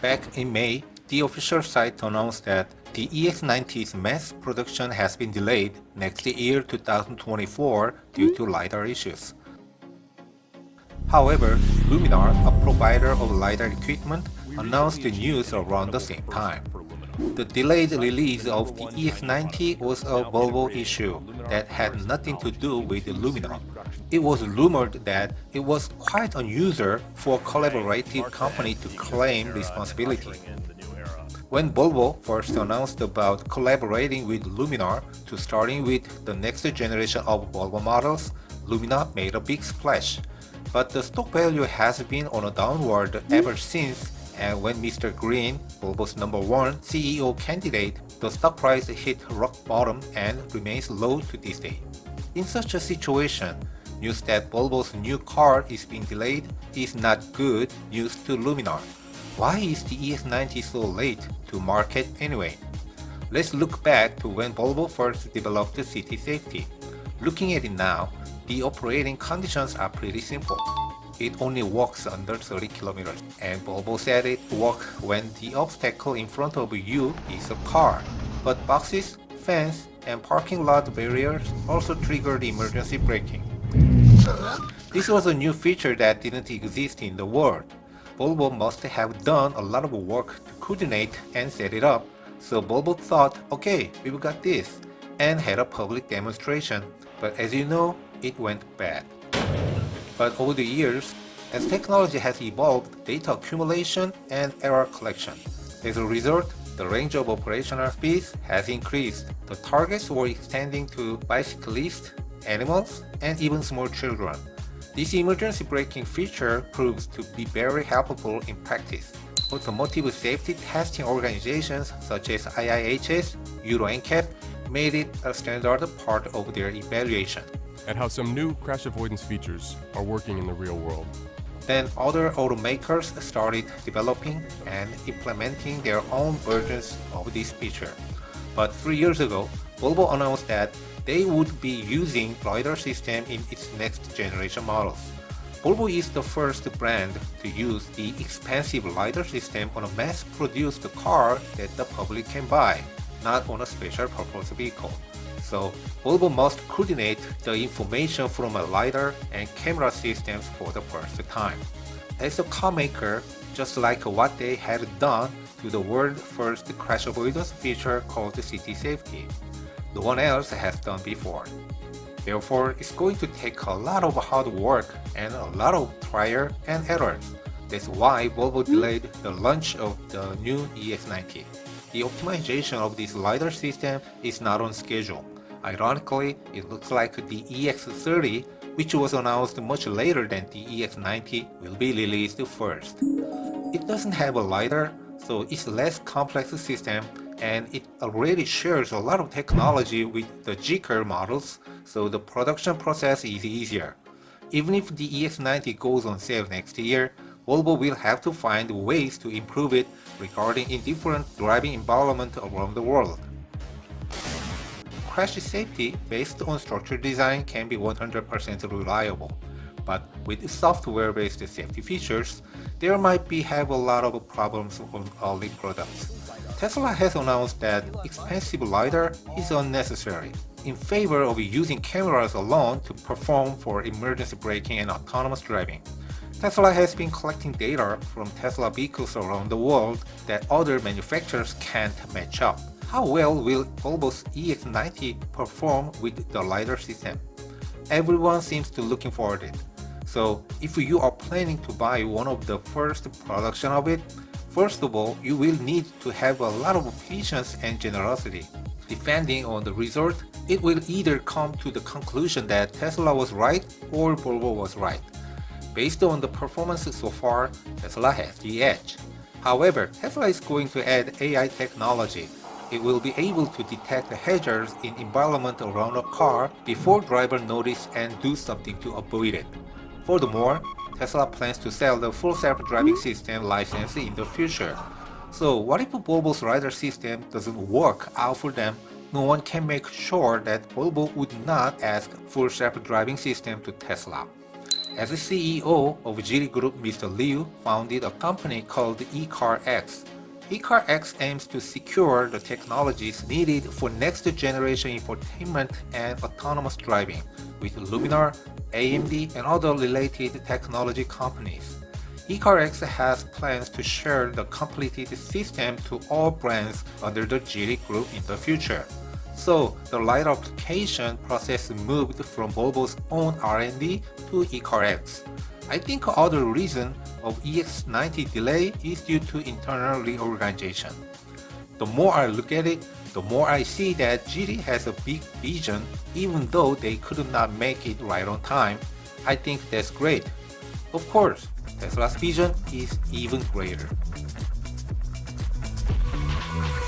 Back in May, the official site announced that the EX90's mass production has been delayed next year 2024 due to LIDAR issues. However, Luminar, a provider of LiDAR equipment, announced the news around the same time. The delayed release of the EX90 was a Volvo issue that had nothing to do with Luminar. It was rumored that it was quite unusual for a collaborative company to claim responsibility. When Volvo first announced about collaborating with Luminar to starting with the next generation of Volvo models, Luminar made a big splash. But the stock value has been on a downward ever since, and when Mr. Green, Volvo's #1 CEO candidate, the stock price hit rock bottom and remains low to this day. In such a situation, news that Volvo's new car is being delayed is not good news to Luminar. Why is the EX90 so late to market anyway? Let's look back to when Volvo first developed the city safety. Looking at it now, the operating conditions are pretty simple. It only works under 30 kilometers, and Volvo said it works when the obstacle in front of you is a car. But boxes, fence, and parking lot barriers also triggered emergency braking. This was a new feature that didn't exist in the world. Volvo must have done a lot of work to coordinate and set it up, so Volvo thought, okay, we've got this, and had a public demonstration. But as you know, it went bad. But over the years, as technology has evolved, data accumulation and error collection. As a result, the range of operational speeds has increased. The targets were extending to bicyclists, animals, and even small children. This emergency braking feature proves to be very helpful in practice. Automotive safety testing organizations such as IIHS, Euro NCAP made it a standard part of their evaluation. And how some new crash avoidance features are working in the real world. Then other automakers started developing and implementing their own versions of this feature. But 3 years ago, Volvo announced that they would be using LiDAR system in its next generation models. Volvo is the first brand to use the expensive LiDAR system on a mass-produced car that the public can buy, not on a special purpose vehicle. So Volvo must coordinate the information from a LiDAR and camera systems for the first time. As a car maker, just like what they had done to the world's first crash avoidance feature called City Safety, no one else has done before. Therefore, it's going to take a lot of hard work and a lot of trial and errors. That's why Volvo delayed the launch of the new EX90. The optimization of this LiDAR system is not on schedule. Ironically, it looks like the EX30, which was announced much later than the EX90, will be released first. It doesn't have a LiDAR, so it's a less complex system, and it already shares a lot of technology with the GCAR models, so the production process is easier. Even if the EX90 goes on sale next year, Volvo will have to find ways to improve it regarding indifferent driving environment around the world. Crash safety based on structure design can be 100% reliable, but with software-based safety features, there might have a lot of problems on early products. Tesla has announced that expensive LiDAR is unnecessary, in favor of using cameras alone to perform for emergency braking and autonomous driving. Tesla has been collecting data from Tesla vehicles around the world that other manufacturers can't match up. How well will Volvo's EX90 perform with the LiDAR system? Everyone seems to looking forward to it. So if you are planning to buy one of the first production of it, first of all, you will need to have a lot of patience and generosity. Depending on the result, it will either come to the conclusion that Tesla was right or Volvo was right. Based on the performance so far, Tesla has the edge. However, Tesla is going to add AI technology. It will be able to detect hazards in environment around a car before driver notice and do something to avoid it. Furthermore, Tesla plans to sell the full self-driving system license in the future. So what if Volvo's LiDAR system doesn't work out for them? No one can make sure that Volvo would not ask full self-driving system to Tesla. As a CEO of Geely Group, Mr. Liu founded a company called ECARX. ECARX aims to secure the technologies needed for next-generation infotainment and autonomous driving with Luminar, AMD, and other related technology companies. ECARX has plans to share the completed system to all brands under the Geely Group in the future. So the LiDAR application process moved from Volvo's own R&D to ECARX. I think other reason of EX90 delay is due to internal reorganization. The more I look at it, the more I see that Geely has a big vision even though they could not make it right on time. I think that's great. Of course, Tesla's vision is even greater.